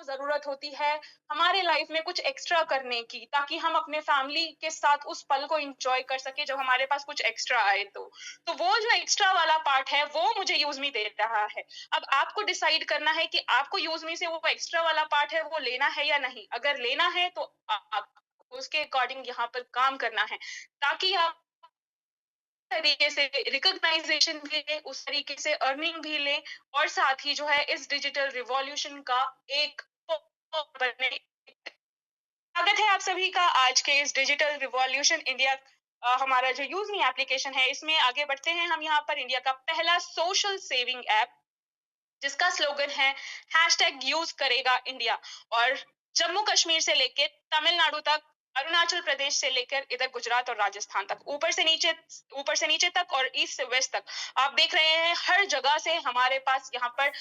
ज़रूरत होती है हमारे लाइफ में कुछ एक्स्ट्रा करने की, ताकि हम अपने फैमिली के साथ उस पल को एन्जॉय कर सकें जब हमारे पास कुछ एक्स्ट्रा आए तो। तो वो जो एक्स्ट्रा वाला पार्ट है, वो मुझे यूज़ मी दे रहा है। अब आपको डिसाइड करना है कि आपको यूज़ मी से वो एक्स्ट्रा वाला पार्ट है, वो लेना है या नहीं? अगर लेना है तो आप उसके अकॉर्डिंग यहाँ पर काम करना है, ताकि आप तरीके से रिकॉग्नाइजेशन भी लें, उस तरीके से अर्निंग भी लें और साथ ही जो है इस डिजिटल रिवॉल्यूशन का एक बनने। स्वागत है आप सभी का आज के इस डिजिटल रिवॉल्यूशन इंडिया हमारा जो यूज मी एप्लीकेशन है, इसमें आगे बढ़ते हैं हम यहाँ पर इंडिया का पहला सोशल सेविंग ऐप, जिसका स्लोगन है हैशटैग यूज करेगा इंडिया। और जम्मू कश्मीर से लेकर तमिलनाडु तक, अरुणाचल प्रदेश से लेकर इधर गुजरात और राजस्थान तक, ऊपर से नीचे तक और ईस्ट से वेस्ट तक, आप देख रहे हैं हर जगह से हमारे पास यहाँ पर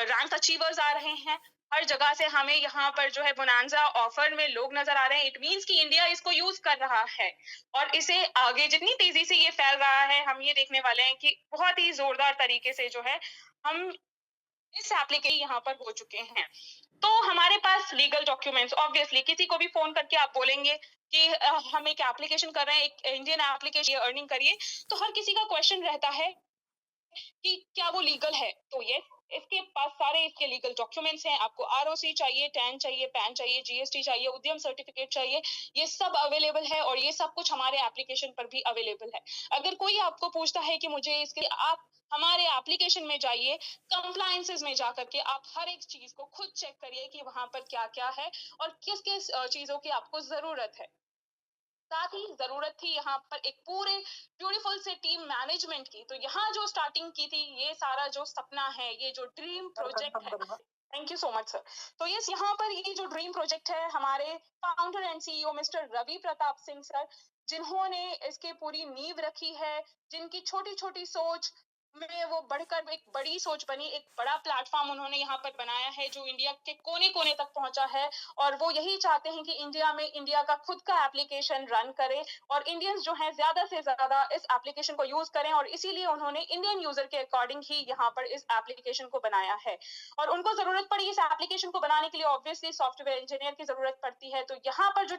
रैंक अचीवर्स आ रहे हैं। हर जगह से हमें यहाँ पर जो है बोनांजा ऑफर में लोग नजर आ रहे हैं। इट मीन्स कि इंडिया इसको यूज कर रहा है और इसे आगे जितनी तेजी से ये फैल रहा है, हम ये देखने वाले हैं कि बहुत ही जोरदार तरीके से जो है हम इस एप्लीकेशन यहाँ पर हो चुके हैं। तो हमारे पास लीगल डॉक्यूमेंट्स, ऑब्वियसली किसी को भी फोन करके आप बोलेंगे कि हम एक एप्लीकेशन कर रहे हैं, एक इंडियन एप्लीकेशन, अर्निंग करिए, तो हर किसी का क्वेश्चन रहता है कि क्या वो लीगल है? तो ये इसके पास सारे इसके लीगल डॉक्यूमेंट्स हैं। आपको आरओसी चाहिए, टैन चाहिए, पैन चाहिए, जीएसटी चाहिए, उद्यम सर्टिफिकेट चाहिए, ये सब अवेलेबल है और ये सब कुछ हमारे एप्लीकेशन पर भी अवेलेबल है। अगर कोई आपको पूछता है कि मुझे इसके लिए, आप हमारे एप्लीकेशन में जाइए, कंप्लायंसेस में जाकर के आप हर एक चीज को खुद चेक करिए कि वहां पर क्या क्या है और किस किस चीजों की आपको जरूरत है। साथ ही जरूरत थी यहाँ पर एक पूरे ब्यूटीफुल से टीम मैनेजमेंट की। तो यहाँ जो स्टार्टिंग की थी, ये सारा जो सपना है, ये जो ड्रीम प्रोजेक्ट है, thank you so much sir. तो यस, यहाँ पर ये जो ड्रीम प्रोजेक्ट है, हमारे founder and CEO mister Ravi Pratap Singh sir, जिन्होंने इसके पूरी नींव रखी है, जिनकी छोटी छोटी सोच में वो बढ़कर एक बड़ी सोच बनी, एक बड़ा प्लेटफॉर्म उन्होंने यहाँ पर बनाया है जो इंडिया के कोने कोने तक पहुंचा है। और वो यही चाहते हैं कि इंडिया में इंडिया का खुद का एप्लीकेशन रन करे और इंडियंस जो हैं ज्यादा से ज्यादा इस एप्लीकेशन को यूज करें, और इसीलिए उन्होंने इंडियन यूजर के अकॉर्डिंग ही यहाँ पर इस एप्लीकेशन को बनाया है। और उनको जरूरत पड़ी इस एप्लीकेशन को बनाने के लिए, ऑब्वियसली सॉफ्टवेयर इंजीनियर की जरूरत पड़ती है। तो यहाँ पर जो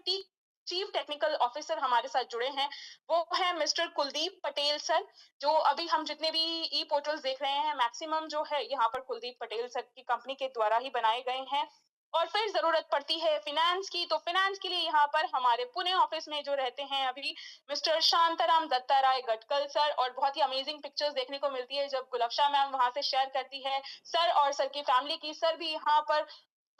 चीफ टेक्निकल ऑफिसर हमारे साथ जुड़े हैं, वो है मिस्टर कुलदीप पटेल सर, जो अभी हम जितने भी ई पोर्टल्स देख रहे हैं, मैक्सिमम जो है यहाँ पर कुलदीप पटेल सर की कंपनी के द्वारा ही बनाए गए हैं। और फिर जरूरत पड़ती है फिनेंस की, तो फिनेंस के लिए यहाँ पर हमारे पुणे ऑफिस में जो रहते हैं अभी, मिस्टर शांताराम दत्ता राय गटकल सर। और बहुत ही अमेजिंग पिक्चर्स देखने को मिलती है जब गुलफ्शा मैम वहां से शेयर करती है सर और सर की फैमिली की। सर भी यहाँ पर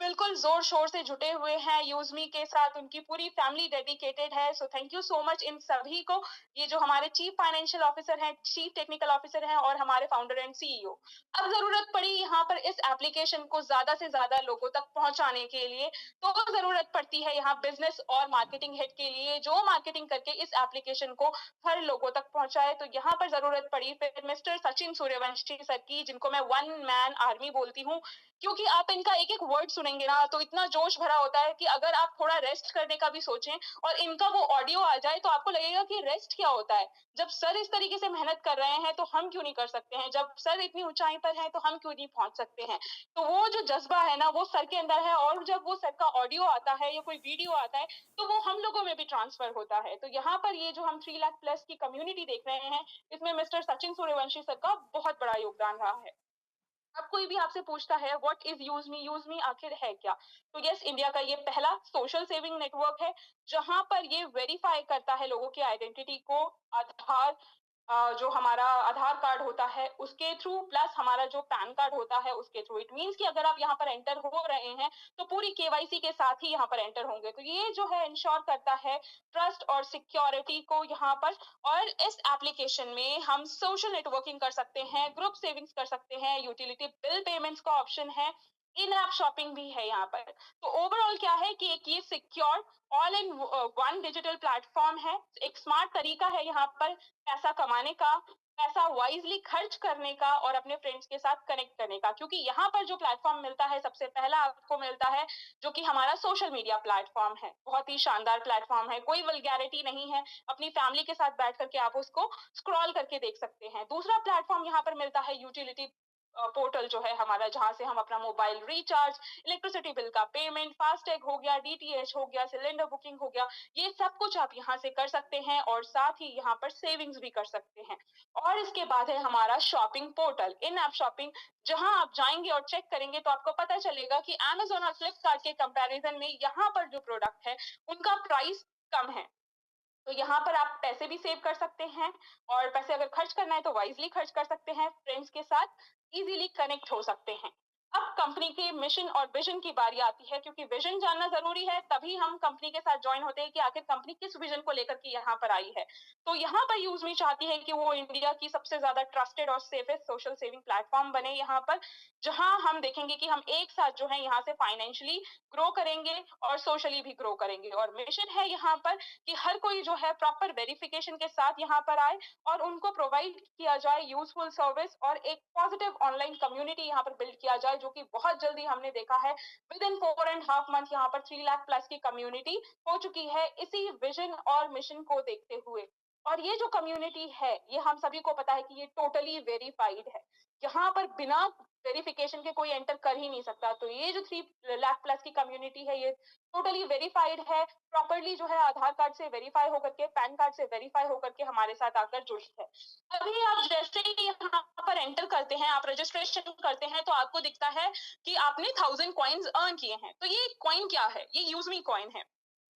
बिल्कुल जोर शोर से जुटे हुए हैं यूजमी के साथ, उनकी पूरी फैमिली डेडिकेटेड है। So thank you so much in सभी को। ये जो हमारे चीफ फाइनेंशियल ऑफिसर हैं, चीफ टेक्निकल ऑफिसर हैं और हमारे फाउंडर एंड सीईओ। अब जरूरत पड़ी यहाँ पर इस एप्लीकेशन को ज्यादा से ज्यादा लोगों तक पहुंचाने के लिए, तो जरूरत पड़ती है यहाँ बिजनेस और मार्केटिंग हेड के लिए, जो मार्केटिंग करके इस एप्लीकेशन को हर लोगों तक पहुंचाए। तो यहाँ पर जरूरत पड़ी फिर मिस्टर सचिन सूर्यवंशी सर की, जिनको मैं वन मैन आर्मी बोलती हूँ, क्योंकि आप इनका एक एक वर्ड सुनेंगे ना तो इतना जोश भरा होता है कि अगर आप थोड़ा रेस्ट करने का भी सोचें और इनका वो ऑडियो आ जाए, तो आपको लगेगा कि रेस्ट क्या होता है। जब सर इस तरीके से मेहनत कर रहे हैं तो हम क्यों नहीं कर सकते हैं, जब सर इतनी ऊंचाई पर है तो हम क्यों नहीं पहुंच सकते हैं। तो वो जो जज्बा है ना, वो सर के अंदर है, और जब वो सर का ऑडियो आता है या कोई वीडियो आता है, तो वो हम लोगों में भी ट्रांसफर होता है। तो यहाँ पर ये जो हम 3 लाख प्लस की कम्युनिटी देख रहे हैं, इसमें मिस्टर सचिन सूर्यवंशी सर का बहुत बड़ा योगदान रहा है। अब कोई भी आपसे पूछता है व्हाट इज यूज मी आखिर है क्या, तो यस, इंडिया का ये पहला सोशल सेविंग नेटवर्क है, जहां पर ये वेरीफाई करता है लोगों की आइडेंटिटी को, आधार, जो हमारा आधार कार्ड होता है उसके थ्रू, प्लस हमारा जो पैन कार्ड होता है उसके थ्रू। इट मींस कि अगर आप यहाँ पर एंटर हो रहे हैं तो पूरी केवाईसी के साथ ही यहाँ पर एंटर होंगे। तो ये जो है इंश्योर करता है ट्रस्ट और सिक्योरिटी को यहाँ पर। और इस एप्लीकेशन में हम सोशल नेटवर्किंग कर सकते हैं, ग्रुप सेविंग्स कर सकते हैं, यूटिलिटी बिल पेमेंट्स का ऑप्शन है, इन ऐप शॉपिंग भी है यहाँ पर। तो ओवरऑल क्या है कि एक ये secure all in one digital platform है, एक स्मार्ट तरीका है यहाँ पर पैसा कमाने का, पैसा वाइजली खर्च करने का और अपने फ्रेंड्स के साथ कनेक्ट करने का। क्योंकि यहाँ पर जो प्लेटफॉर्म मिलता है, सबसे पहला आपको मिलता है जो कि हमारा सोशल मीडिया प्लेटफॉर्म है, बहुत ही शानदार प्लेटफॉर्म है, कोई वल्गैरिटी नहीं है, अपनी फैमिली के साथ बैठ करके आप उसको स्क्रॉल करके देख सकते हैं। दूसरा प्लेटफॉर्म यहाँ पर मिलता है यूटिलिटी पोर्टल जो है हमारा, जहाँ से हम अपना मोबाइल रिचार्ज, इलेक्ट्रिसिटी बिल का पेमेंट, फास्टैग हो गया, डीटीएच हो गया, सिलेंडर बुकिंग हो गया, ये सब कुछ आप यहाँ से कर सकते हैं और साथ ही यहाँ पर सेविंग्स भी कर सकते हैं। और इसके बाद है हमारा शॉपिंग पोर्टल, इन ऐप शॉपिंग, जहाँ आप जाएंगे और चेक करेंगे तो आपको पता चलेगा कि अमेज़न और फ्लिपकार्ट के कंपैरिजन में यहाँ पर जो प्रोडक्ट है उनका प्राइस कम है। तो यहाँ पर आप पैसे भी सेव कर सकते हैं और पैसे अगर खर्च करना है तो वाइजली खर्च कर सकते हैं, फ्रेंड्स के साथ इजीली कनेक्ट हो सकते हैं। अब कंपनी के मिशन और विजन की बारी आती है, क्योंकि विजन जानना जरूरी है, तभी हम कंपनी के साथ ज्वाइन होते हैं कि आखिर कंपनी किस विजन को लेकर के यहाँ पर आई है। तो यहाँ पर यूजमी चाहती है कि वो इंडिया की सबसे ज्यादा ट्रस्टेड और सेफेस्ट सोशल सेविंग प्लेटफॉर्म बने यहाँ पर, जहां हम देखेंगे कि हम एक साथ जो है यहाँ से फाइनेंशियली ग्रो करेंगे और सोशली भी ग्रो करेंगे। और मिशन है यहाँ पर कि हर कोई जो है प्रॉपर वेरिफिकेशन के साथ यहाँ पर आए और उनको प्रोवाइड किया जाए यूजफुल सर्विस और एक पॉजिटिव ऑनलाइन कम्युनिटी यहाँ पर बिल्ड किया जाए, जो कि बहुत जल्दी हमने देखा है विद इन 4.5 मंथ यहाँ पर 3 लाख प्लस की कम्युनिटी हो चुकी है इसी विजन और मिशन को देखते हुए। और ये जो कम्युनिटी है, ये हम सभी को पता है कि ये टोटली वेरीफाइड है, यहाँ पर बिना वेरिफिकेशन के कोई एंटर कर ही नहीं सकता। तो ये जो 3 लाख प्लस की कम्युनिटी है, ये टोटली वेरीफाइड है, प्रॉपर्ली जो है आधार कार्ड से वेरीफाई होकर के, पैन कार्ड से वेरीफाई होकर के हमारे साथ आकर जुड़ी है। अभी आप जैसे ही यहाँ पर एंटर करते हैं, आप रजिस्ट्रेशन करते हैं, तो आपको दिखता है कि आपने 1000 कॉइन्स अर्न किए हैं। तो ये कॉइन क्या है? ये यूजमी कॉइन है।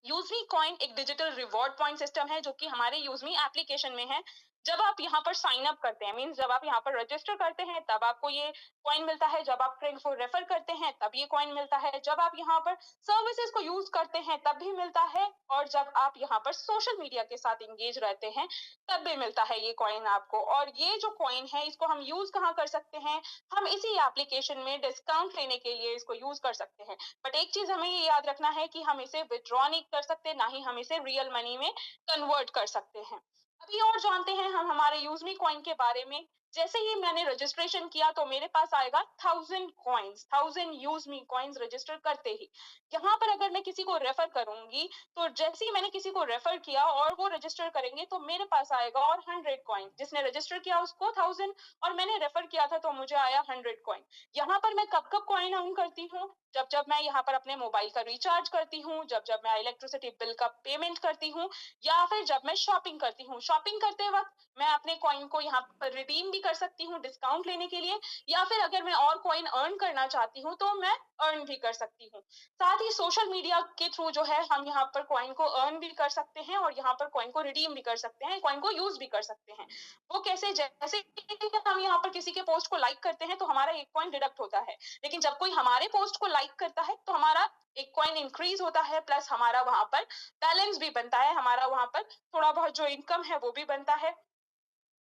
यूजमी कॉइन एक डिजिटल रिवॉर्ड पॉइंट सिस्टम है, जो कि हमारे यूजमी एप्लीकेशन में है। जब आप यहाँ पर साइन अप करते हैं, मींस जब आप यहाँ पर रजिस्टर करते हैं, तब आपको ये कॉइन मिलता है। जब आप फ्रेंड्स को रेफर करते हैं तब ये कॉइन मिलता है। जब आप यहाँ पर सर्विसेज को यूज करते हैं तब भी मिलता है। और जब आप यहाँ पर सोशल मीडिया के साथ इंगेज रहते हैं तब भी मिलता है ये कॉइन आपको। और ये जो कॉइन है, इसको हम यूज कहाँ कर सकते हैं? हम इसी एप्लीकेशन में डिस्काउंट लेने के लिए इसको यूज कर सकते हैं। बट एक चीज हमें ये याद रखना है कि हम इसे विड्रॉ नहीं कर सकते, ना ही हम इसे रियल मनी में कन्वर्ट कर सकते हैं। अभी और जानते हैं हम हमारे यूजमी कॉइन के बारे में। जैसे ही मैंने रजिस्ट्रेशन किया तो मेरे पास आएगा 1000 कॉइन्स, 1000 यूजमी कॉइन्स रजिस्टर करते ही। यहाँ पर अगर मैं किसी को रेफर करूंगी, तो जैसे ही मैंने किसी को रेफर किया और वो रजिस्टर करेंगे, तो मेरे पास आएगा और 100 कॉइन। जिसने रजिस्टर किया उसको 1000 और मैंने रेफर किया था तो मुझे आया 100 कॉइन। यहाँ पर मैं कब कब कॉइन अर्न करती हूँ? जब जब मैं यहाँ पर अपने मोबाइल का रिचार्ज करती हूँ, जब जब मैं इलेक्ट्रिसिटी बिल का पेमेंट करती हूँ, या फिर जब मैं शॉपिंग करती हूँ। शॉपिंग करते वक्त मैं अपने कॉइन को यहाँ पर रिडीम भी कर सकती हूँ डिस्काउंट लेने के लिए, या फिर अगर मैं और कॉइन अर्न करना चाहती हूँ तो मैं अर्न भी कर सकती हूँ। साथ ही सोशल मीडिया के थ्रू जो है हम यहाँ पर कॉइन को अर्न भी कर सकते हैं और यहाँ पर कॉइन को रिडीम भी कर सकते हैं, कॉइन को यूज भी कर सकते हैं। वो कैसे? जैसे कि हम यहाँ पर किसी के पोस्ट को लाइक करते हैं तो हमारा एक कॉइन डिडक्ट होता है, लेकिन जब कोई हमारे पोस्ट को लाइक करता है तो हमारा एक कॉइन इंक्रीज होता है, प्लस हमारा वहां पर बैलेंस भी बनता है, हमारा वहां पर थोड़ा बहुत जो इनकम है वो भी बनता है।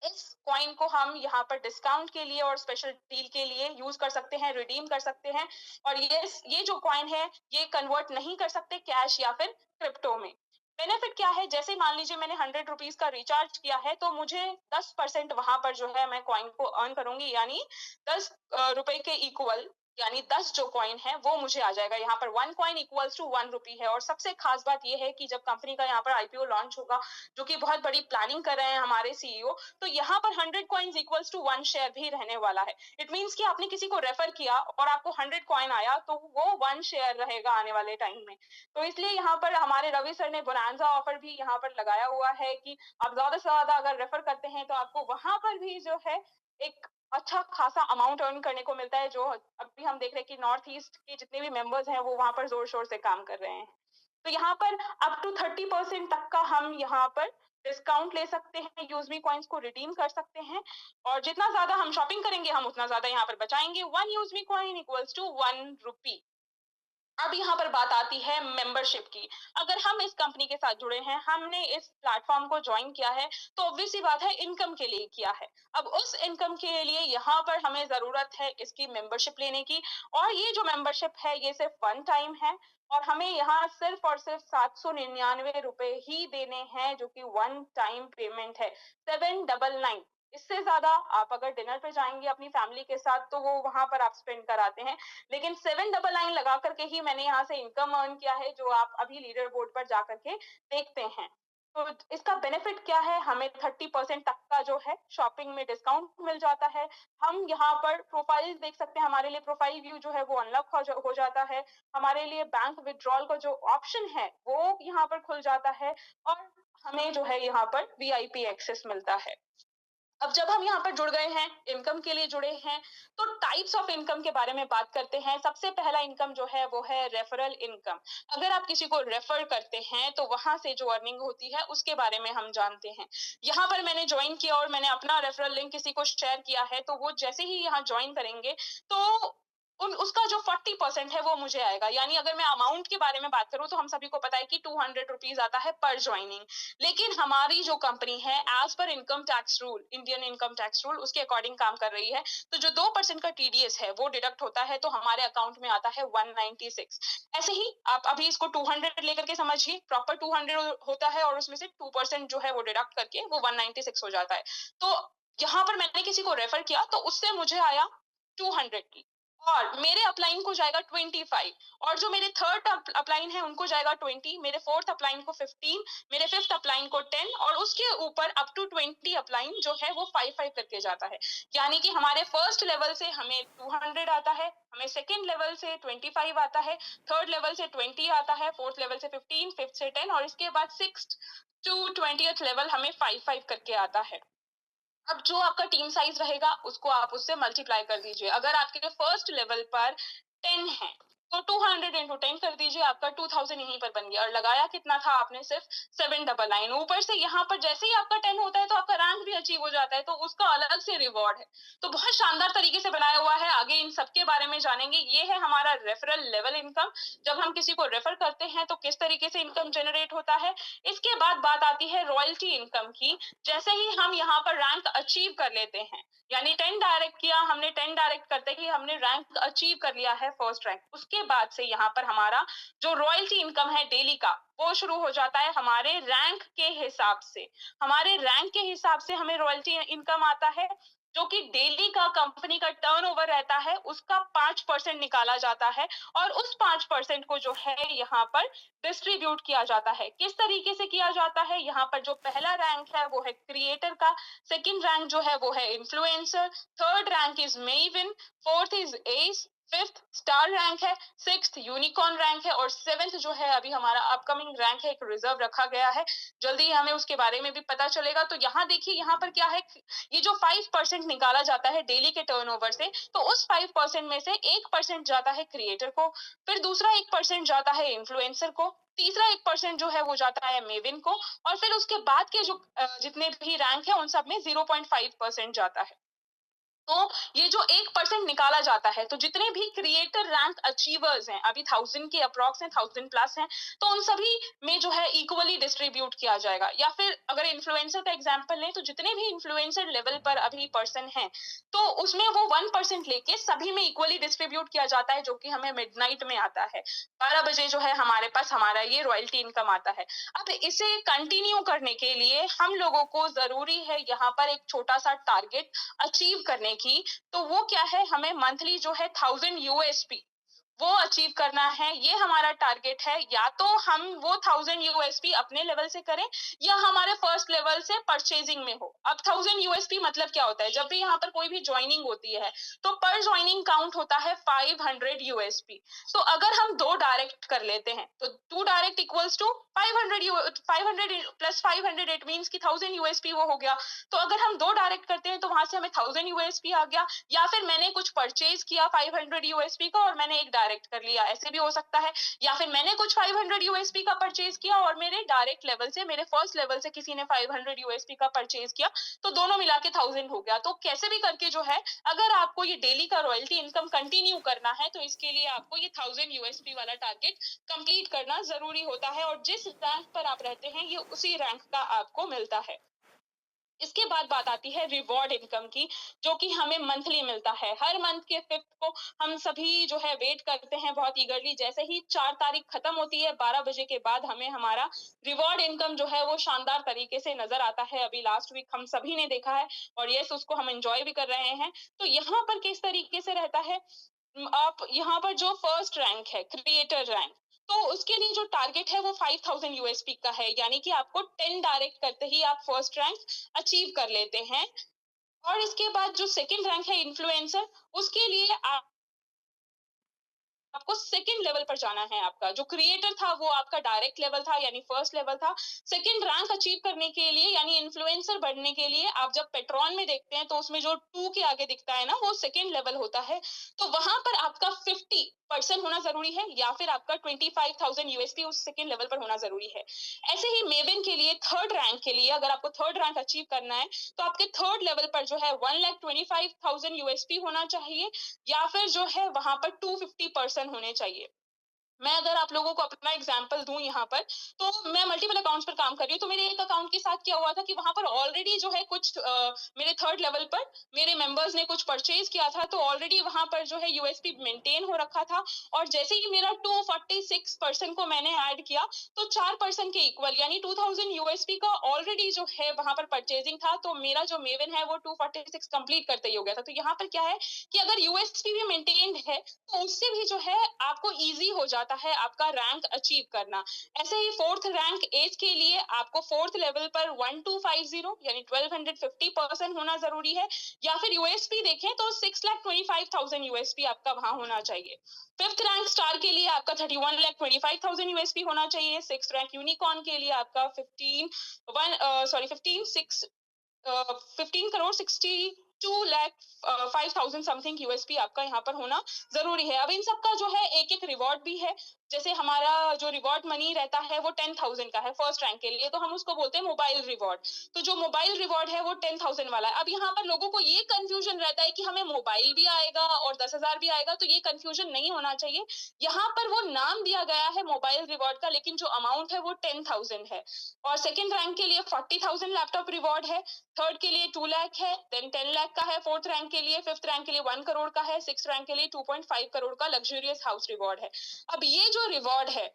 इस कॉइन को हम यहाँ पर डिस्काउंट के लिए और स्पेशल डील के लिए यूज कर सकते हैं, रिडीम कर सकते हैं। और ये जो कॉइन है, ये कन्वर्ट नहीं कर सकते कैश या फिर क्रिप्टो में। बेनिफिट क्या है? जैसे मान लीजिए मैंने 100 रुपीज का रिचार्ज किया है, तो मुझे 10% वहां पर जो है मैं कॉइन को अर्न करूंगी, यानी 10 रुपए के इक्वल, यानी 10 जो कॉइन है वो मुझे आ जाएगा। यहाँ पर 1 कॉइन इक्वल्स टू 1 रुपी है। और सबसे खास बात यह है कि जब कंपनी का यहाँ पर आईपीओ लॉन्च होगा, जो कि बहुत बड़ी प्लानिंग कर रहे हैं हमारे सीईओ, तो यहाँ पर 100 कॉइन्स इक्वल्स टू 1 शेयर भी रहने वाला है। इट मीन्स कि आपने किसी को रेफर किया और आपको 100 कॉइन आया, तो वो 1 शेयर रहेगा आने वाले टाइम में। तो इसलिए यहाँ पर हमारे रवि सर ने बोनांजा ऑफर भी यहाँ पर लगाया हुआ है कि आप ज्यादा से ज्यादा अगर रेफर करते हैं तो आपको वहां पर भी जो है एक अच्छा खासा अमाउंट अर्न करने को मिलता है, जो अभी हम देख रहे हैं कि नॉर्थ ईस्ट के जितने भी मेंबर्स हैं वो वहां पर जोर शोर से काम कर रहे हैं। तो यहाँ पर अप टू 30% तक का हम यहाँ पर डिस्काउंट ले सकते हैं, यूजमी कॉइन्स को रिडीम कर सकते हैं। और जितना ज्यादा हम शॉपिंग करेंगे, हम उतना ज्यादा यहाँ पर बचाएंगे। 1 यूजमी कॉइन इक्वल्स टू 1 रुपी। अब यहाँ पर बात आती है मेंबरशिप की। अगर हम इस कंपनी के साथ जुड़े हैं, हमने इस प्लेटफॉर्म को ज्वाइन किया है, तो ऑब्वियस सी बात है इनकम के लिए किया है। अब उस इनकम के लिए यहाँ पर हमें जरूरत है इसकी मेंबरशिप लेने की। और ये जो मेंबरशिप है, ये सिर्फ 1 टाइम है और हमें यहाँ सिर्फ और सिर्फ 799 रुपए ही देने हैं, जो कि 1 टाइम पेमेंट है। 799। इससे ज्यादा आप अगर डिनर पे जाएंगे अपनी फैमिली के साथ तो वो वहां पर आप स्पेंड कराते हैं, लेकिन 799 लगा करके ही मैंने यहाँ से इनकम अर्न किया है, जो आप अभी लीडर बोर्ड पर जाकर के देखते हैं। तो इसका बेनिफिट क्या है? हमें 30% तक का जो है शॉपिंग में डिस्काउंट मिल जाता है। हम यहाँ पर प्रोफाइल देख सकते हैं, हमारे लिए प्रोफाइल व्यू जो है वो अनलॉक हो जाता है। हमारे लिए बैंक विथड्रॉल का जो ऑप्शन है वो यहाँ पर खुल जाता है और हमें जो है यहाँ पर वीआईपी एक्सेस मिलता है। अब जब हम यहाँ पर जुड़ गए हैं, इनकम के लिए जुड़े हैं, तो टाइप्स ऑफ इनकम के बारे में बात करते हैं। सबसे पहला इनकम जो है वो है रेफरल इनकम। अगर आप किसी को रेफर करते हैं तो वहां से जो अर्निंग होती है उसके बारे में हम जानते हैं। यहाँ पर मैंने ज्वाइन किया और मैंने अपना रेफरल लिंक किसी को शेयर किया है, तो वो जैसे ही यहाँ ज्वाइन करेंगे तो उन उसका जो 40% है वो मुझे आएगा। यानी अगर मैं अमाउंट के बारे में बात करूं तो हम सभी को पता है कि 200 रुपीज आता है पर ज्वाइनिंग। लेकिन हमारी जो कंपनी है as per income tax rule, Indian income tax rule, उसके अकॉर्डिंग काम कर रही है। तो जो 2% का टीडीएस है वो डिडक्ट होता है, तो हमारे अकाउंट में आता है 196। ऐसे ही आप अभी इसको 200 लेकर के समझिए, प्रॉपर 200 होता है और उसमें से 2% जो है वो डिडक्ट करके वो 196 हो जाता है। तो यहाँ पर मैंने किसी को रेफर किया तो उससे मुझे आया 200 की, और मेरे अपलाइन को जाएगा 25, और जो मेरे थर्ड अपलाइन है उनको जाएगा 20, मेरे फोर्थ अपलाइन को 15, मेरे फिफ्थ अपलाइन को 10, और उसके ऊपर अप टू 20 अपलाइन जो है वो 5 करके जाता है। यानी कि हमारे फर्स्ट लेवल से हमें 200 आता है, हमें सेकेंड लेवल से 25 आता है, थर्ड लेवल से 20 आता है, फोर्थ लेवल से 15, फिफ्थ से 10, और इसके बाद सिक्स टू 20th लेवल हमें 5 करके आता है। अब जो आपका टीम साइज रहेगा उसको आप उससे मल्टीप्लाई कर दीजिए। अगर आपके फर्स्ट लेवल पर 10 है तो 200 इंटू 10 कर दीजिए, आपका 2000 यहीं पर बन गया। और लगाया कितना था आपने? सिर्फ 799। ऊपर से यहाँ पर जैसे ही आपका 10 होता है तो आपका रैंक भी अचीव हो जाता है, तो उसका अलग से रिवॉर्ड है। तो बहुत शानदार तरीके से बनाया हुआ है। आगे इन सबके बारे में जानेंगे। ये है हमारा रेफरल लेवल इनकम। जब हम किसी को रेफर करते हैं तो किस तरीके से इनकम जनरेट होता है। इसके बाद बात आती है रॉयल्टी इनकम की। जैसे ही हम यहाँ पर रैंक अचीव कर लेते हैं, यानी 10 डायरेक्ट किया हमने, 10 डायरेक्ट करते ही हमने रैंक अचीव कर लिया है, फर्स्ट रैंक, उसके बाद से यहाँ पर हमारा जो रॉयल्टी इनकम है डेली का वो शुरू हो जाता है हमारे रैंक के हिसाब से। हमारे रैंक के हिसाब से हमें रॉयल्टी इनकम आता है, जो कि डेली का कंपनी का टर्नओवर रहता है उसका 5% निकाला जाता है, और उस 5% को जो है यहाँ पर डिस्ट्रीब्यूट किया जाता है। किस तरीके से किया जाता है? यहाँ पर जो पहला रैंक है वो है क्रिएटर का, सेकंड रैंक जो है वो है influencer, third rank is Maven, fourth is S, fifth star rank है, सिक्स्थ यूनिकॉर्न रैंक है, और सेवेंथ जो है अभी हमारा अपकमिंग रैंक है, एक रिजर्व रखा गया है, जल्दी हमें उसके बारे में भी पता चलेगा। तो यहाँ देखिए यहाँ पर क्या है, ये जो 5% निकाला जाता है डेली के टर्नओवर से, तो उस 5% में से 1% जाता है क्रिएटर को, फिर दूसरा 1% जाता है इन्फ्लुएंसर को, तीसरा 1% जो है वो जाता है मेविन को, और फिर उसके बाद के जो जितने भी रैंक है उन सब में 0.5% जाता है। तो ये जो 1% निकाला जाता है, तो जितने भी क्रिएटर रैंक अचीवर्स हैं, अभी 1000 के अप्रॉक्स हैं, 1000 प्लस हैं, तो उन सभी में जो है इक्वली डिस्ट्रीब्यूट किया जाएगा। या फिर अगर इन्फ्लुएंसर का एग्जांपल लें तो जितने भी इन्फ्लुएंसर लेवल पर अभी पर्सन हैं, तो उसमें वो 1% लेके सभी में इक्वली डिस्ट्रीब्यूट किया जाता है, जो कि हमें मिडनाइट में आता है। 12 बजे जो है हमारे पास हमारा ये रॉयल्टी इनकम आता है। अब इसे कंटिन्यू करने के लिए हम लोगों को जरूरी है यहाँ पर एक छोटा सा टारगेट अचीव करने की। तो वो क्या है? हमें मंथली जो है 1000 यूएसपी वो अचीव करना है। ये हमारा टारगेट है। या तो हम वो 1000 यूएसपी अपने लेवल से करें या हमारे फर्स्ट लेवल से परचेजिंग में हो। अब 1000 यूएसपी मतलब क्या होता है? जब भी यहाँ पर कोई भी ज्वाइनिंग होती है तो पर ज्वाइनिंग काउंट होता है 500 यूएसपी। तो अगर हम 2 डायरेक्ट कर लेते हैं तो 2 डायरेक्ट इक्वल्स टू 500 प्लस 500, इट मींस कि 1000 यूएसपी वो हो गया। तो अगर हम 2 डायरेक्ट करते हैं तो वहां से हमें 1000 यूएसपी आ गया। या फिर मैंने कुछ परचेज किया 500 यूएसपी का और मैंने एक डायरेक्ट कर लिया, ऐसे भी हो सकता है। या फिर मैंने कुछ 500 यूएसपी का परचेज किया और मेरे डायरेक्ट लेवल से, मेरे फर्स्ट लेवल से किसी ने 500 यूएसपी का परचेज किया, तो दोनों मिला के 1000 हो गया। तो कैसे भी करके जो है, अगर आपको ये डेली का रॉयल्टी इनकम कंटिन्यू करना है तो इसके लिए आपको ये 1000 यूएसपी वाला टारगेट कंप्लीट करना जरूरी होता है, और जिस रैंक पर आप रहते हैं ये उसी रैंक का आपको मिलता है। इसके बाद बात आती है रिवॉर्ड इनकम की, जो कि हमें मंथली मिलता है। हर मंथ के 5th को हम सभी जो है वेट करते हैं बहुत ईगरली। जैसे ही 4 तारीख खत्म होती है 12 बजे के बाद हमें हमारा रिवॉर्ड इनकम जो है वो शानदार तरीके से नजर आता है। अभी लास्ट वीक हम सभी ने देखा है और यस उसको हम एंजॉय भी कर रहे हैं। तो यहाँ पर किस तरीके से रहता है, आप यहाँ पर जो फर्स्ट रैंक है क्रिएटर रैंक, तो उसके लिए जो टारगेट है वो 5000 यूएसपी का है, यानी कि आपको 10 डायरेक्ट करते ही आप फर्स्ट रैंक अचीव कर लेते हैं। और इसके बाद जो सेकंड रैंक है इन्फ्लुएंसर, उसके लिए आप आपको सेकंड लेवल पर जाना है। आपका जो क्रिएटर था वो आपका डायरेक्ट लेवल था, यानी फर्स्ट लेवल था। सेकंड रैंक अचीव करने के लिए यानी इन्फ्लुएंसर बनने के लिए आप जब पेट्रॉन में देखते हैं तो उसमें जो 2 के आगे दिखता है ना, वो सेकंड लेवल होता है। तो वहां पर आपका 50% होना जरूरी है, या फिर आपका 25,000 यूएसपी उस सेकंड लेवल पर होना जरूरी है। ऐसे ही मेवन के लिए थर्ड रैंक के लिए अगर आपको थर्ड रैंक अचीव करना है तो आपके थर्ड लेवल पर जो है 1,25,000 यूएसपी होना चाहिए, या फिर जो है वहां पर 250% होने चाहिए। मैं अगर आप लोगों को अपना एग्जांपल दूं यहाँ पर, तो मैं मल्टीपल अकाउंट्स पर काम कर रही हूँ। तो मेरे एक अकाउंट के साथ क्या हुआ था कि वहां पर ऑलरेडी जो है कुछ मेरे थर्ड लेवल पर मेरे मेंबर्स ने कुछ परचेज किया था, तो ऑलरेडी वहां पर जो है यूएसपी मेंटेन हो रखा था। और जैसे ही मेरा 246% को मैंने ऐड किया, तो 4% के इक्वल यानी 2000 यूएसपी का ऑलरेडी जो है वहां पर परचेजिंग था। तो मेरा जो मेवन है वो 246 कंप्लीट करते ही हो गया था। तो यहाँ पर क्या है कि अगर यूएसपी भी मेंटेन्ड है तो उससे भी जो है आपको इजी हो जाता है आपका रैंक अचीव करना। ऐसे ही फोर्थ रैंक एज के लिए आपको फोर्थ लेवल पर 1250 यानी 1250% होना जरूरी है, या फिर यूएसपी देखें तो 6,25,000 यूएसपी आपका वहां होना चाहिए। फिफ्थ रैंक स्टार के लिए आपका 31,25,000 यूएसपी होना चाहिए। सिक्स रैंक यूनिकॉर्न के लिए आपका 15 करोड़ 62 लाख 5,000 समथिंग यूएसपी आपका यहाँ पर होना जरूरी है। अब इन सबका जो है एक एक रिवॉर्ड भी है। जैसे हमारा जो रिवॉर्ड मनी रहता है वो 10,000 का है फर्स्ट रैंक के लिए, तो हम उसको बोलते हैं मोबाइल रिवॉर्ड। तो जो मोबाइल रिवॉर्ड है वो 10,000 वाला है। अब यहाँ पर लोगों को ये कंफ्यूजन रहता है कि हमें मोबाइल भी आएगा और 10,000 भी आएगा, तो ये कंफ्यूजन नहीं होना चाहिए। यहाँ पर वो नाम दिया गया है मोबाइल रिवॉर्ड का, लेकिन जो अमाउंट है वो 10,000 है। और सेकंड रैंक के लिए 40,000 लैपटॉप रिवॉर्ड है। थर्ड के लिए 2 लाख है, देन 10 लाख का है फोर्थ रैंक के लिए। फिफ्थ रैंक के लिए 1 करोड़ का है। सिक्स रैंक के लिए 2.5 करोड़ का लग्जरियस हाउस रिवॉर्ड है। अब ये जो रिवॉर्ड है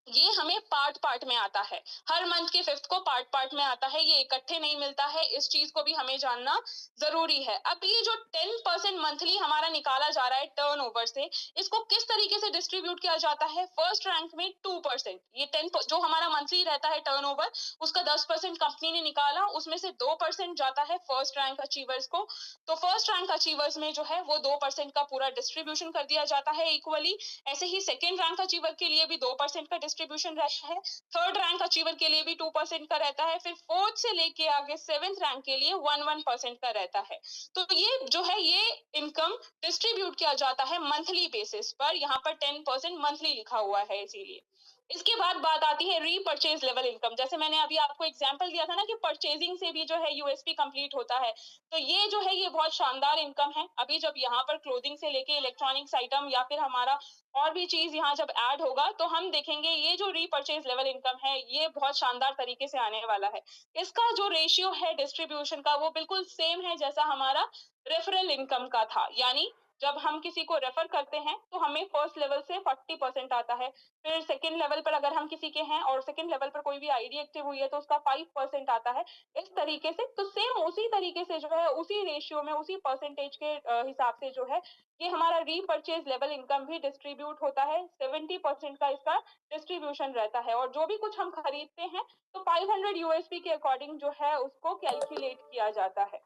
ये हमें पार्ट पार्ट में आता है। हर मंथ के फिफ्थ को पार्ट पार्ट में आता है, ये इकट्ठे नहीं मिलता है। इस चीज को भी हमें जानना जरूरी है। अब ये जो 10% मंथली हमारा निकाला जा रहा है टर्नओवर से, इसको किस तरीके से डिस्ट्रीब्यूट किया जाता है? फर्स्ट रैंक में 2%, ये 10 जो हमारा मंथली रहता है टर्नओवर, उसका 10% कंपनी ने निकाला, उसमें से 2% जाता है फर्स्ट रैंक अचीवर्स को। तो फर्स्ट रैंक अचीवर्स में जो है वो 2% का पूरा डिस्ट्रीब्यूशन कर दिया जाता है इक्वली। ऐसे ही सेकेंड रैंक अचीवर के लिए भी 2% का डिस्ट्रीब्यूशन रहता है। थर्ड रैंक अचीवर के लिए भी 2% का रहता है। फिर फोर्थ से लेके आगे सेवेंथ रैंक के लिए 1% का रहता है। तो ये जो है ये इनकम डिस्ट्रीब्यूट किया जाता है मंथली बेसिस पर। यहाँ पर 10% मंथली लिखा हुआ है इसीलिए। इसके बाद बात आती है रीपर्चेज लेवल इनकम। जैसे मैंने अभी आपको एग्जांपल दिया था ना कि परचेजिंग से भी जो है यूएसपी कंप्लीट होता है, तो ये जो है ये बहुत शानदार इनकम है। अभी जब यहाँ पर क्लोथिंग से लेके इलेक्ट्रॉनिक्स आइटम या फिर हमारा और भी चीज यहाँ जब ऐड होगा तो हम देखेंगे ये जो रीपर्चेज लेवल इनकम है ये बहुत शानदार तरीके से आने वाला है। इसका जो रेशियो है डिस्ट्रीब्यूशन का वो बिल्कुल सेम है जैसा हमारा रेफरल इनकम का था। यानी जब हम किसी को रेफर करते हैं तो हमें फर्स्ट लेवल से 40% आता है। फिर सेकंड लेवल पर अगर हम किसी के हैं और सेकंड लेवल पर कोई भी आईडी एक्टिव हुई है तो उसका 5% आता है। इस तरीके से तो सेम उसी तरीके से जो है उसी रेशियो में उसी परसेंटेज के हिसाब से जो है ये हमारा रीपर्चेज लेवल इनकम भी डिस्ट्रीब्यूट होता है। 70% का इसका डिस्ट्रीब्यूशन रहता है, और जो भी कुछ हम खरीदते हैं तो 500 यूएसपी के अकॉर्डिंग जो है उसको कैलकुलेट किया जाता है।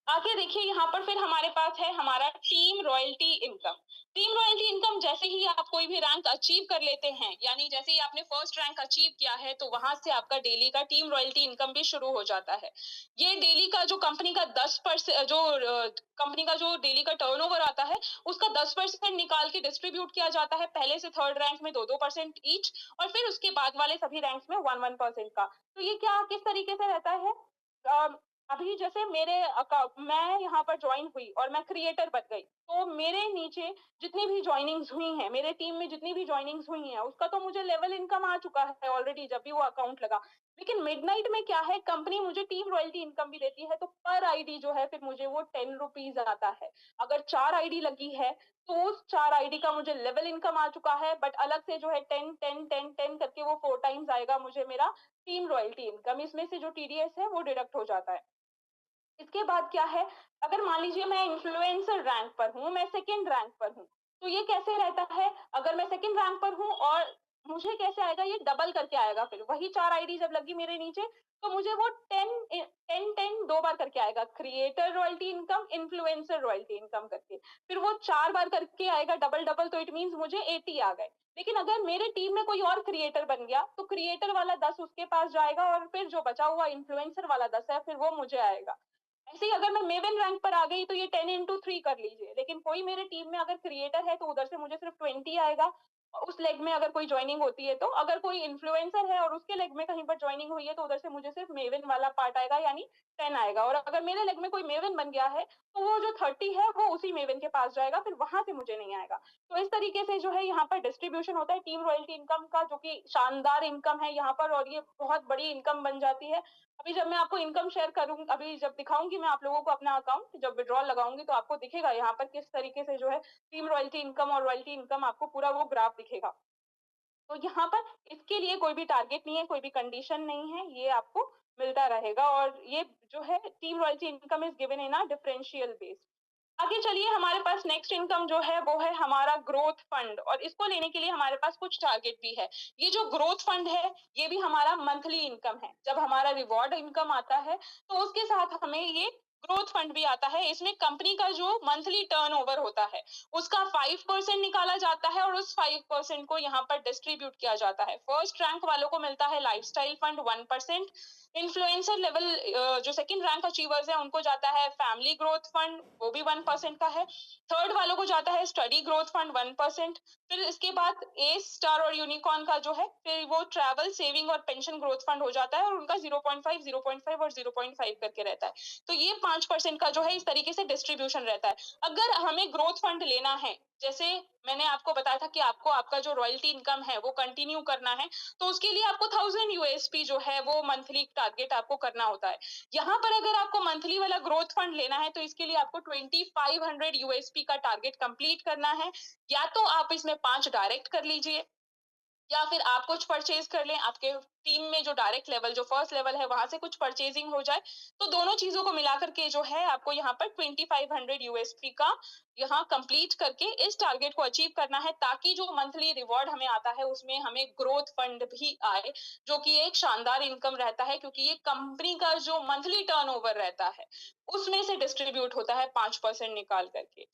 आगे देखिए यहाँ पर फिर हमारे पास है हमारा team royalty income. Team royalty income जैसे ही आप कोई भी रैंक अचीव कर लेते हैं, यानी जैसे ही आपने फर्स्ट रैंक अचीव किया है तो वहां से आपका डेली का टीम रॉयल्टी इनकम भी शुरू हो जाता है। ये डेली का जो कंपनी का 10% जो कंपनी का जो डेली का टर्नओवर आता है उसका 10% निकाल के डिस्ट्रीब्यूट किया जाता है। पहले से थर्ड रैंक में 2-2% ईच, और फिर उसके बाद वाले सभी रैंक्स में 1-1% का। तो ये क्या किस तरीके से रहता है? अभी जैसे मैं यहाँ पर ज्वाइन हुई और मैं क्रिएटर बन गई, तो मेरे नीचे जितनी भी ज्वाइनिंग्स हुई हैं, मेरे टीम में जितनी भी ज्वाइनिंग्स हुई हैं, उसका तो मुझे लेवल इनकम आ चुका है ऑलरेडी जब भी वो अकाउंट लगा। लेकिन मिडनाइट में क्या है, कंपनी मुझे टीम रॉयल्टी इनकम भी देती है, तो पर आईडी जो है फिर मुझे वो 10 रुपीज आता है। अगर 4 आईडी लगी है तो उस 4 आईडी का मुझे लेवल इनकम आ चुका है, बट अलग से जो है 10 10 10 10 करके वो 4 टाइम्स आएगा मुझे मेरा टीम रॉयल्टी इनकम। इसमें से जो टीडीएस है वो डिडक्ट हो जाता है। इसके बाद क्या है, अगर मान लीजिए मैं इन्फ्लुएंसर रैंक पर हूँ, मैं सेकंड रैंक पर हूँ, तो ये कैसे रहता है, अगर मैं सेकंड रैंक पर हूँ और मुझे कैसे आएगा, ये डबल करके आएगा, फिर वही 4 आईडी जब लगी मेरे नीचे, तो मुझे वो 10 2 बार करके आएगा, creator royalty income, influencer royalty income करके। फिर वो 4 बार करके आएगा डबल-डबल, तो इट मीन्स मुझे 80 आ गए। लेकिन अगर मेरे टीम में कोई और क्रिएटर बन गया, तो क्रिएटर वाला 10 उसके पास जाएगा और फिर जो बचा हुआ इन्फ्लुएंसर वाला 10 है, फिर वो मुझे आएगा। ऐसे ही अगर मैं मेवन रैंक पर आ गई तो ये 10 इंटू 3 कर लीजिए, लेकिन कोई मेरे टीम में अगर क्रिएटर है तो उधर से मुझे सिर्फ 20 आएगा। उस लेग में अगर कोई ज्वाइनिंग होती है तो, अगर कोई इन्फ्लुएंसर है और उसके लेग में कहीं पर ज्वाइनिंग हुई है तो उधर से मुझे सिर्फ मेवन वाला पार्ट आएगा, यानी 10 आएगा। और अगर मेरे लेग में कोई मेवन बन गया है तो वो जो 30 है वो उसी मेवन के पास जाएगा, फिर वहां से मुझे नहीं आएगा। तो इस तरीके से जो है यहाँ पर डिस्ट्रीब्यूशन होता है टीम रॉयल्टी इनकम का, जो कि शानदार इनकम है यहाँ पर, और ये बहुत बड़ी इनकम बन जाती है। अभी जब मैं आपको इनकम शेयर करूँ, अभी जब दिखाऊंगी मैं आप लोगों को अपना अकाउंट, जब विड्रॉल लगाऊंगी तो आपको दिखेगा यहाँ पर किस तरीके से जो है टीम रॉयल्टी इनकम और रॉयल्टी इनकम, आपको पूरा वो ग्राफ दिखेगा। तो यहाँ पर इसके लिए कोई भी टारगेट नहीं है, कोई भी कंडीशन नहीं है, ये आपको मिलता रहेगा। और ये जो है team royalty income is given in a differential base. आगे चलिए, हमारे पास नेक्स्ट इनकम जो है वो है हमारा ग्रोथ फंड, और इसको लेने के लिए हमारे पास कुछ टारगेट भी है। ये जो ग्रोथ फंड है ये भी हमारा मंथली इनकम है। जब हमारा रिवॉर्ड इनकम आता है तो उसके साथ हमें ये ग्रोथ फंड भी आता है। इसमें कंपनी का जो मंथली टर्नओवर होता है उसका 5% निकाला जाता है और उस 5% को यहाँ पर डिस्ट्रीब्यूट किया जाता है। फर्स्ट रैंक वालों को मिलता है लाइफस्टाइल फंड 1%, इन्फ्लुएंसर लेवल जो सेकंड रैंक अचीवर्स है उनको जाता है फैमिली ग्रोथ फंड, वो भी 1% का है। थर्ड वालों को जाता है स्टडी ग्रोथ फंड 1%। फिर इसके बाद ए स्टार और यूनिकॉर्न का जो है फिर वो ट्रैवल सेविंग और पेंशन ग्रोथ फंड हो जाता है, और उनका 0.5 0.5 और 0.5 करके रहता है। तो ये 5% का जो है इस तरीके से डिस्ट्रीब्यूशन रहता है। अगर हमें ग्रोथ फंड लेना है, जैसे मैंने आपको बताया था कि आपको आपका जो रॉयल्टी इनकम है वो कंटिन्यू करना है, तो उसके लिए आपको 1000 यूएसपी जो है वो मंथली टारगेट आपको करना होता है। यहाँ पर अगर आपको मंथली वाला ग्रोथ फंड लेना है तो इसके लिए आपको 2500 यूएसपी का टारगेट कंप्लीट करना है। या तो आप इसमें 5 डायरेक्ट कर लीजिए, या फिर आप कुछ परचेज कर लें, आपके टीम में जो डायरेक्ट लेवल जो फर्स्ट लेवल है वहां से कुछ परचेजिंग हो जाए। तो दोनों चीजों को मिलाकर के जो है आपको यहाँ पर 2500 यूएसपी का यहाँ कंप्लीट करके इस टारगेट को अचीव करना है, ताकि जो मंथली रिवॉर्ड हमें आता है उसमें हमें ग्रोथ फंड भी आए, जो कि एक शानदार इनकम रहता है, क्योंकि ये कंपनी का जो मंथली टर्नओवर रहता है उसमें से डिस्ट्रीब्यूट होता है 5% निकाल करके।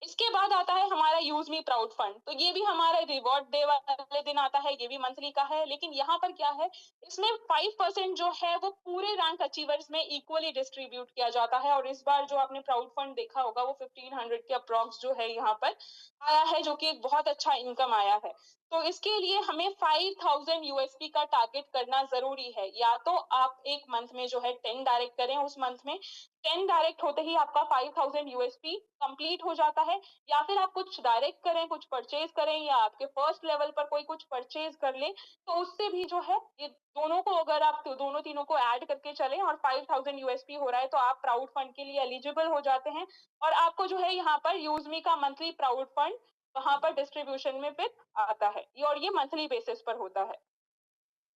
इसके बाद आता है हमारा यूज मी प्राउड फंड। तो ये भी हमारा रिवॉर्ड डे वाले दिन आता है, ये भी मंथली का है, लेकिन यहाँ पर क्या है, इसमें 5% जो है वो पूरे रैंक अचीवर्स में इक्वली डिस्ट्रीब्यूट किया जाता है। और इस बार जो आपने प्राउड फंड देखा होगा वो 1500 के अप्रॉक्स जो है यहाँ पर आया है, जो कि एक बहुत अच्छा इनकम आया है। तो इसके लिए हमें 5000 यूएसपी का टारगेट करना जरूरी है। या तो आप एक मंथ में जो है 10 डायरेक्ट करें, उस मंथ में 10 डायरेक्ट होते ही आपका 5000 यूएसपी कंप्लीट हो जाता है, या फिर आप कुछ डायरेक्ट करें, कुछ परचेज करें, या आपके फर्स्ट लेवल पर कोई कुछ परचेज कर ले, तो उससे भी जो है ये दोनों को अगर आप दोनों तीनों को ऐड करके चलें और 5000 यूएसपी हो रहा है तो आप प्राउड फंड के लिए एलिजिबल हो जाते हैं। और आपको जो है यहाँ पर यूजमी का मंथली प्राउड फंड वहां पर डिस्ट्रीब्यूशन में फिर आता है, और ये मंथली बेसिस पर होता है।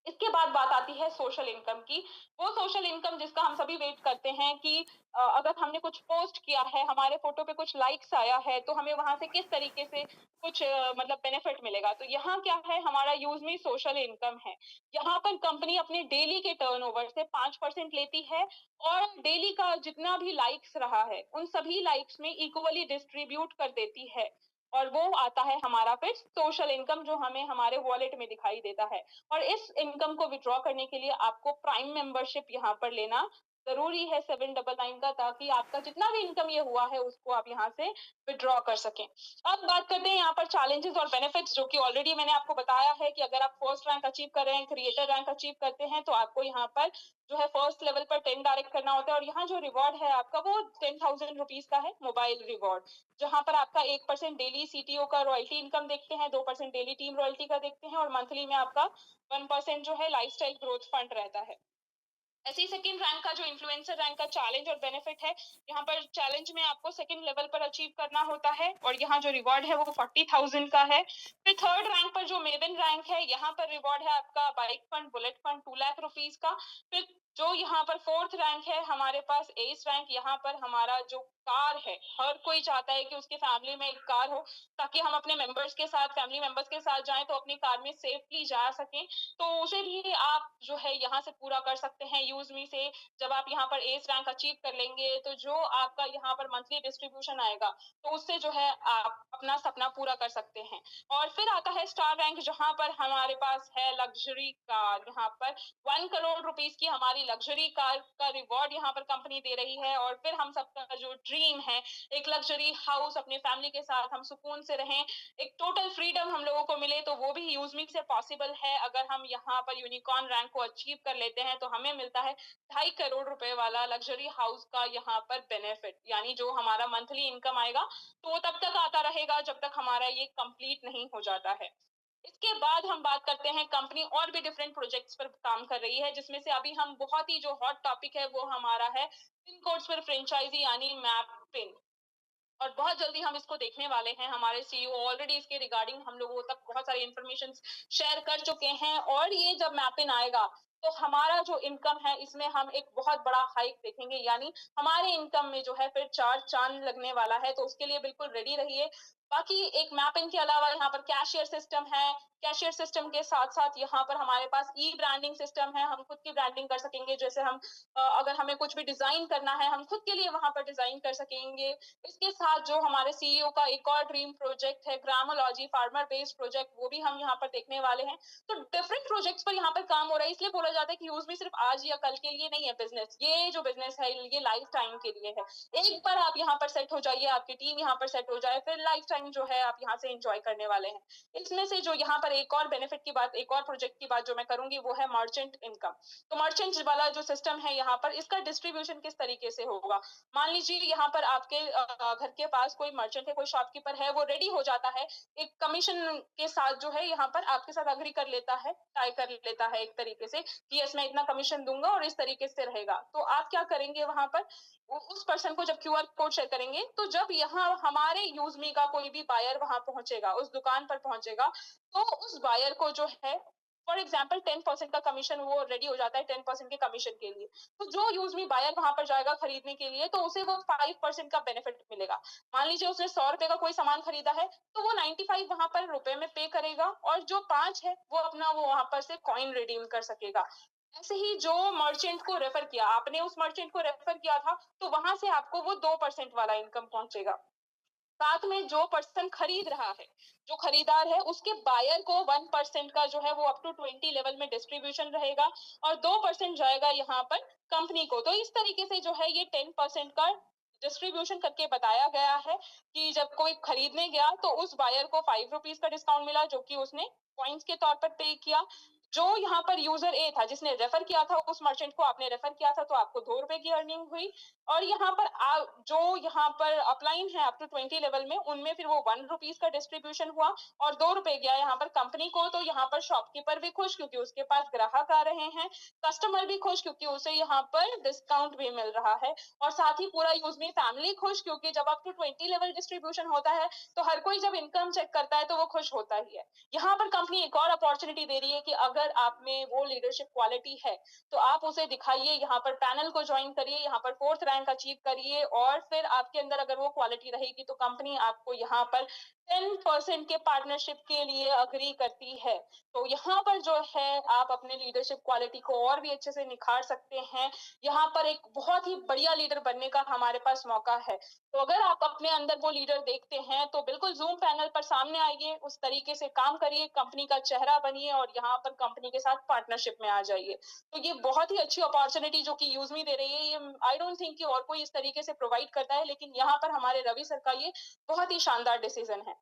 इसके बाद बात आती है सोशल इनकम की। वो सोशल इनकम जिसका हम सभी वेट करते हैं कि अगर हमने कुछ पोस्ट किया है, हमारे फोटो पे कुछ लाइक्स आया है, तो हमें वहां से किस तरीके से कुछ मतलब बेनिफिट मिलेगा। तो यहाँ क्या है, हमारा यूज में सोशल इनकम है। यहाँ पर कंपनी अपने डेली के टर्नओवर से 5% लेती है, और डेली का जितना भी लाइक्स रहा है उन सभी लाइक्स में इक्वली डिस्ट्रीब्यूट कर देती है। और वो आता है हमारा फिर सोशल इनकम, जो हमें हमारे वॉलेट में दिखाई देता है। और इस इनकम को विड्रॉ करने के लिए आपको प्राइम मेंबरशिप यहाँ पर लेना जरूरी है 799 का, ताकि आपका जितना भी इनकम ये हुआ है उसको आप यहाँ से विड्रॉ कर सकें। अब बात करते हैं यहाँ पर चैलेंजेस और बेनिफिट्स, जो कि ऑलरेडी मैंने आपको बताया है कि अगर आप फर्स्ट रैंक अचीव कर रहे हैं, क्रिएटर रैंक अचीव करते हैं, तो आपको यहाँ पर जो है फर्स्ट लेवल पर 10 डायरेक्ट करना होता है। और यहाँ जो रिवॉर्ड है आपका वो 10,000 रुपीज का है, मोबाइल रिवॉर्ड, जहां पर आपका 1% डेली सीटीओ का रॉयल्टी इनकम देखते हैं, 2% डेली टीम रॉयल्टी का देखते हैं, और मंथली में आपका 1% जो है लाइफस्टाइल ग्रोथ फंड रहता है। ऐसे ही सेकंड रैंक का जो इन्फ्लुएंसर रैंक का चैलेंज और बेनिफिट है, यहाँ पर चैलेंज में आपको सेकंड लेवल पर अचीव करना होता है, और यहाँ जो रिवॉर्ड है वो 40,000 का है। फिर थर्ड रैंक पर जो मेवन रैंक है, यहाँ पर रिवॉर्ड है आपका bike fund, bullet fund 2 lakh rupees का। फिर जो यहाँ पर 4th रैंक है हमारे पास, एस रैंक, यहाँ पर हमारा जो कार है, हर कोई चाहता है कि उसकी फैमिली में एक कार हो, ताकि हम अपने मेंबर्स के साथ, फैमिली मेंबर्स के साथ जाएँ तो अपनी कार में सेफली जा सकें। तो उसे भी आप जो है यहाँ से पूरा कर सकते हैं यूज़ मी से। जब आप यहाँ पर एस रैंक अचीव कर लेंगे, तो जो आपका यहाँ पर मंथली डिस्ट्रीब्यूशन आएगा, तो उससे जो है आप अपना सपना पूरा कर सकते हैं। और फिर आता है स्टार रैंक, जहाँ पर हमारे पास है लग्ज़री कार। यहाँ पर 1 करोड़ रुपीस की हमारी लग्जरी कार का रिवॉर्ड यहाँ पर कंपनी दे रही है। और फिर हम सबका जो ड्रीम है, एक लग्जरी हाउस, अपनी फैमिली के साथ हम सुकून से रहें, एक टोटल फ्रीडम हम लोगों को मिले, तो वो भी यूज़मी से पॉसिबल है। अगर हम यहाँ पर यूनिकॉर्न रैंक को अचीव कर लेते हैं, तो हमें मिलता है 2.5 करोड़ रुपए वाला लग्जरी हाउस का यहाँ पर बेनिफिट, यानी जो हमारा मंथली इनकम आएगा, तो वो तब तक आता रहेगा जब तक हमारा ये कंप्लीट नहीं हो जाता है। इसके बाद हम बात करते हैं, कंपनी और भी डिफरेंट प्रोजेक्ट्स पर काम कर रही है, जिसमें से अभी हम बहुत ही जो हॉट टॉपिक है वो हमारा है पिन कोड्स पर फ्रेंचाइजी यानी मैप पिन। और बहुत जल्दी हम इसको देखने वाले हैं। हमारे सीईओ ऑलरेडी इसके रिगार्डिंग हम लोगों तक बहुत सारी इंफॉर्मेशन शेयर कर चुके हैं। और ये जब मैप इन आएगा, तो हमारा जो इनकम है इसमें हम एक बहुत बड़ा हाइक देखेंगे, यानी हमारे इनकम में जो है फिर 4 चांद लगने वाला है। तो उसके लिए बिल्कुल रेडी रहिए। बाकी एक मैप इन के अलावा यहाँ पर कैशियर सिस्टम है। कैशियर सिस्टम के साथ-साथ यहाँ पर हमारे पास ई ब्रांडिंग सिस्टम है। हम खुद की ब्रांडिंग कर सकेंगे। जैसे हम अगर हमें कुछ भी डिज़ाइन करना है, हम खुद के लिए वहाँ पर डिज़ाइन कर सकेंगे। इसके साथ जो हमारे सीईओ का एक और ड्रीम प्रोजेक्ट है, ग्रामोलॉजी फार्मर बेस्ड प्रोजेक्ट, वो भी हम यहाँ पर देखने वाले हैं। तो डिफरेंट प्रोजेक्ट्स पर यहाँ पर काम हो रहा है। इसलिए बोला जाता है कि यूज़ मी सिर्फ आज या कल के लिए नहीं है बिज़नेस। ये जो बिज़नेस है, ये लाइफ टाइम के लिए है। एक बार आप यहाँ पर सेट हो जाइए, आपकी टीम यहाँ पर सेट हो जाए, फिर लाइफ टाइम जो है आप यहाँ से एन्जॉय करने वाले हैं। इसमें से जो यहाँ पर एक और बेनिफिट की बात, एक और प्रोजेक्ट की बात जो मैं करूँगी, वो है मर्चेंट इनकम। तो मर्चेंट वाला जो सिस्टम है यहाँ पर, इसका डिस्ट्रीब्यूशन किस तरीके से होगा? मान लीजिए यहाँ पर आपके घर के पास कोई मर्चेंट है, कोई शॉपकीपर है, वो रेडी हो जाता है, एक कमीशन के साथ जो है यहाँ पर आपके साथ एग्री कर लेता है, तय कर लेता है एक तरीके से कि यस मैं इतना कमीशन दूँगा और इस तरीके से रहेगा। तो आप क्या करेंगे वहाँ पर, उस पर्सन को जब क्यूआर कोड शेयर करेंगे, तो जब यहाँ हमारे यूज़ मी का कोई भी बायर वहाँ पहुँचेगा, उस दुकान पर पहुँचेगा, तो उस बायर को जो है फॉर एग्जाम्पल 10% का कमीशन वो रेडी हो जाता है 10% के कमीशन के लिए। तो जो यूज़ मी बायर वहाँ पर जाएगा खरीदने के लिए, तो उसे वो 5% का बेनिफिट मिलेगा। मान लीजिए उसने ₹100 का कोई सामान खरीदा है, तो वो 95 वहाँ पर रुपए में पे करेगा और जो 5 है, वो अपना वो वहाँ पर से कॉइन रिडीम कर सकेगा। ऐसे ही जो मर्चेंट को रेफर किया, आपने उस मर्चेंट को रेफर किया था, तो वहाँ से आपको वो 2% वाला इनकम पहुँचेगा। साथ में जो पर्सन खरीद रहा है, जो खरीदार है, उसके बायर को 1% का जो है वो अप टू 20 लेवल में डिस्ट्रीब्यूशन रहेगा और 2% जाएगा यहाँ पर कंपनी को। तो इस तरीके से जो है ये 10% का डिस्ट्रीब्यूशन करके बताया गया है कि जब कोई खरीदने गया तो उस बायर को ₹5 का डिस्काउंट मिला, जो कि उसने पॉइंट्स के तौर पर पे किया। जो यहाँ पर यूजर ए था, जिसने रेफर किया था उस मर्चेंट को, आपने रेफर किया था, तो आपको ₹2 की अर्निंग हुई। और यहाँ पर जो यहाँ पर अपलाइन है अप टू 20 लेवल में, उनमें फिर वो ₹1 का डिस्ट्रीब्यूशन हुआ और ₹2 गया यहाँ पर कंपनी को। तो यहाँ पर शॉपकीपर भी खुश क्योंकि उसके पास ग्राहक आ रहे हैं, कस्टमर भी खुश क्योंकि उसे यहाँ पर डिस्काउंट भी मिल रहा है और साथ ही पूरा यूज़मी फैमिली खुश, क्योंकि जब अप टू 20 लेवल डिस्ट्रीब्यूशन होता है, तो हर कोई जब इनकम चेक करता है तो वो खुश होता ही है। यहाँ पर कंपनी एक और अपॉर्चुनिटी दे रही है कि अगर आप में वो लीडरशिप क्वालिटी है, तो आप उसे दिखाइए, यहाँ पर पैनल को ज्वाइन करिए, यहाँ पर 4th रैंक अचीव करिए और फिर आपके अंदर अगर वो क्वालिटी रहेगी, तो कंपनी आपको यहाँ पर 10% के पार्टनरशिप के लिए एग्री करती है। तो यहाँ पर जो है आप अपने लीडरशिप क्वालिटी को और भी अच्छे से निखार सकते हैं। यहाँ पर एक बहुत ही बढ़िया लीडर बनने का हमारे पास मौका है। तो अगर आप अपने अंदर वो लीडर देखते हैं, तो बिल्कुल ज़ूम पैनल पर सामने आइए, उस तरीके से काम करिए, कंपनी का चेहरा बनिए और यहाँ पर कंपनी के साथ पार्टनरशिप में आ जाइए। तो ये बहुत ही अच्छी अपॉर्च्युनिटी जो कि यूज़मी दे रही है, ये आई डोंट थिंक कि और कोई इस तरीके से प्रोवाइड करता है, लेकिन यहाँ पर हमारे रवि सर का ये बहुत ही शानदार डिसीजन है।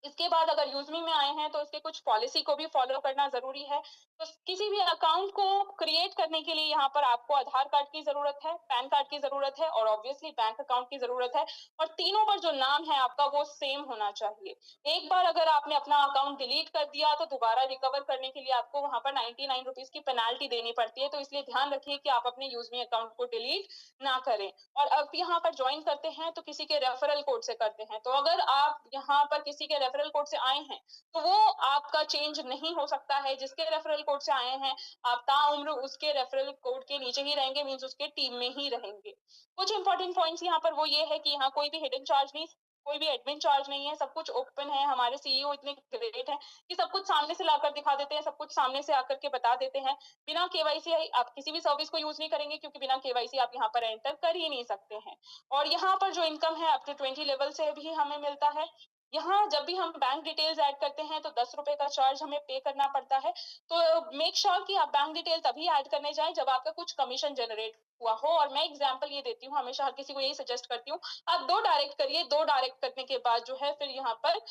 इसके बाद अगर यूज़मी में आए हैं, तो इसके कुछ पॉलिसी को भी फॉलो करना ज़रूरी है। तो किसी भी अकाउंट को क्रिएट करने के लिए यहाँ पर आपको आधार कार्ड की ज़रूरत है, पैन कार्ड की ज़रूरत है और ऑब्वियसली बैंक अकाउंट की ज़रूरत है और तीनों पर जो नाम है आपका वो सेम होना चाहिए। एक बार अगर आपने अपना अकाउंट डिलीट कर दिया, तो दोबारा रिकवर करने के लिए आपको वहाँ पर ₹99 की पेनल्टी देनी पड़ती है। तो इसलिए ध्यान रखिए कि आप अपने यूज़मी अकाउंट को डिलीट ना करें। और अब यहाँ पर जॉइन करते हैं, तो किसी के रेफरल कोड से करते हैं। तो अगर आप यहाँ पर किसी के रेफरल कोड से आए हैं, तो वो आपका चेंज नहीं हो सकता है। जिसके रेफरल कोड से आए हैं, आप ताउम्र उसके रेफरल कोड के नीचे ही रहेंगे, मीन्स उसके टीम में ही रहेंगे। कुछ इंपॉर्टेंट पॉइंट्स यहाँ पर वो ये है कि यहाँ कोई भी हिडन चार्ज नहीं, कोई भी एडमिन चार्ज नहीं है, सब कुछ ओपन है। हमारे सीईओ इतने ग्रेट हैं कि सब कुछ सामने से लाकर दिखा देते हैं, सब कुछ सामने से आकर के बता देते हैं। बिना केवाईसी आप किसी भी सर्विस को यूज़ नहीं करेंगे, क्योंकि बिना केवाईसी आप यहाँ पर एंटर कर ही नहीं सकते हैं। और यहाँ पर जो इनकम है अप टू 20 लेवल से भी हमें मिलता है। यहाँ जब भी हम बैंक डिटेल्स ऐड करते हैं तो ₹10 का चार्ज हमें पे करना पड़ता है। तो मेक श्योर कि आप बैंक डिटेल तभी ऐड करने जाएँ जब आपका कुछ कमीशन जनरेट हुआ हो। और मैं एग्जांपल ये देती हूँ, हमेशा हर किसी को यही सजेस्ट करती हूँ, आप 2 डायरेक्ट करिए, 2 डायरेक्ट करने के बाद जो है फिर यहाँ पर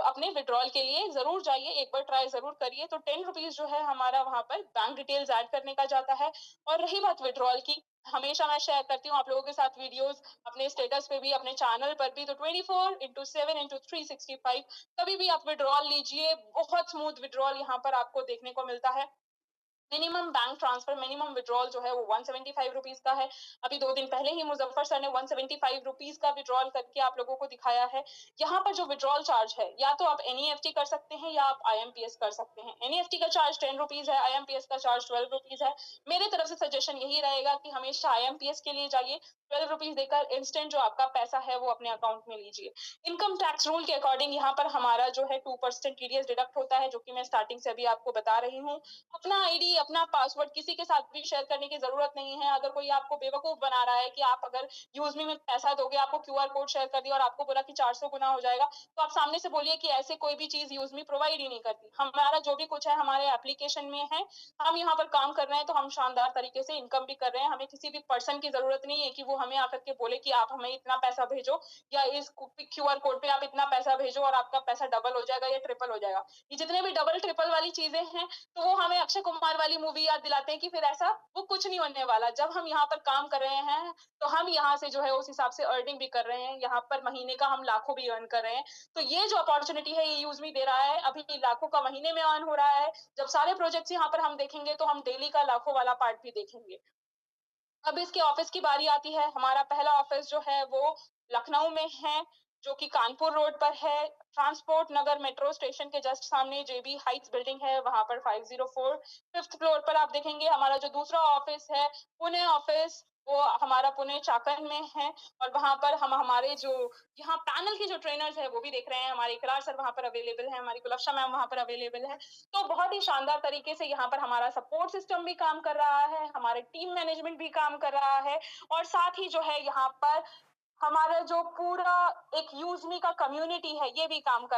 अपने विथड्रॉल के लिए ज़रूर जाइए, एक बार ट्राई ज़रूर करिए। तो ₹10 जो है हमारा वहाँ पर बैंक डिटेल्स ऐड करने का जाता है। और रही बात विथड्रॉल की, हमेशा मैं शेयर करती हूँ आप लोगों के साथ वीडियोज़, अपने स्टेटस पे भी, अपने चैनल पर भी। तो 24/7/365 कभी भी आप विथड्रॉल लीजिए, बहुत स्मूथ विथड्रॉल यहाँ पर आपको देखने को मिलता है। Minimum bank transfer, minimum withdrawal जो है वो ₹175 का है। अभी 2 दिन पहले ही मुज़फ़्फ़र सर ने ₹175 का विथड्रॉल करके आप लोगों को दिखाया है। यहाँ पर जो विथड्रॉल चार्ज है, या तो आप एनईएफटी कर सकते हैं या आप आईएमपीएस कर सकते हैं। एनईएफटी का चार्ज ₹10 है, आईएमपीएस का चार्ज ₹12 है। मेरे तरफ से सजेशन यही रहेगा कि हमेशा आईएमपीएस के लिए जाइए, ₹12 देकर इंस्टेंट जो आपका पैसा है वो अपने अकाउंट में लीजिए। इनकम टैक्स रूल के अकॉर्डिंग यहाँ पर हमारा जो है 2% टीडीएस डिडक्ट होता है, जो कि मैं स्टार्टिंग से अभी आपको बता रही हूँ। अपना आईडी, अपना पासवर्ड किसी के साथ भी शेयर करने की ज़रूरत नहीं है। अगर कोई आपको बेवकूफ़ बना रहा है कि आप अगर यूज़मी में पैसा दोगे, आपको क्यूआर कोड शेयर कर दिया और आपको बोला कि 400 गुना हो जाएगा, तो आप सामने से बोलिए कि ऐसे कोई भी चीज़ यूज़मी प्रोवाइड ही नहीं करती। हमारा जो भी कुछ है हमारे एप्लीकेशन में है, हम यहाँ पर काम कर रहे हैं तो हम शानदार तरीके से इनकम भी कर रहे हैं। हमें किसी भी पर्सन की ज़रूरत नहीं है कि वो हमें आकर के बोले कि आप हमें इतना पैसा भेजो, या इस क्यूआर कोड पे आप इतना पैसा भेजो और आपका पैसा डबल हो जाएगा या ट्रिपल हो जाएगा। ये जितने भी डबल ट्रिपल वाली चीज़ें हैं, तो वो हमें अक्षय कुमार वाली मूवी याद दिलाते हैं कि फिर ऐसा वो कुछ नहीं होने वाला। जब हम यहाँ पर काम कर रहे हैं, तो हम यहाँ से जो है उस हिसाब से अर्निंग भी कर रहे हैं। यहाँ पर महीने का हम लाखों भी अर्न कर रहे हैं। तो ये जो अपॉर्च्युनिटी है ये यूज़मी दे रहा है। अभी लाखों का महीने में अर्न हो रहा है। जब सारे प्रोजेक्ट्स यहाँ पर हम देखेंगे तो हम डेली का लाखों वाला पार्ट भी देखेंगे। अब इसके ऑफिस की बारी आती है। हमारा पहला ऑफिस जो है वो लखनऊ में है, जो कि कानपुर रोड पर है। ट्रांसपोर्ट नगर मेट्रो स्टेशन के जस्ट सामने जेबी हाइट्स बिल्डिंग है, वहाँ पर 504 5th फ्लोर पर आप देखेंगे। हमारा जो दूसरा ऑफिस है, पुणे ऑफिस, वो हमारा पुणे चाकन में है। और वहाँ पर हम हमारे जो यहाँ पैनल के जो ट्रेनर्स हैं वो भी देख रहे हैं। हमारे इकरार सर वहाँ पर अवेलेबल हैं, हमारी गुलफ़्शा मैम वहाँ पर अवेलेबल है। तो बहुत ही शानदार तरीके से यहाँ पर हमारा सपोर्ट सिस्टम भी काम कर रहा है, हमारे टीम मैनेजमेंट भी काम कर रहा है। और साथ ही जो है यहाँ पर हमारा जो पूरा एक यूज़मी का कम्युनिटी है, ये भी काम कर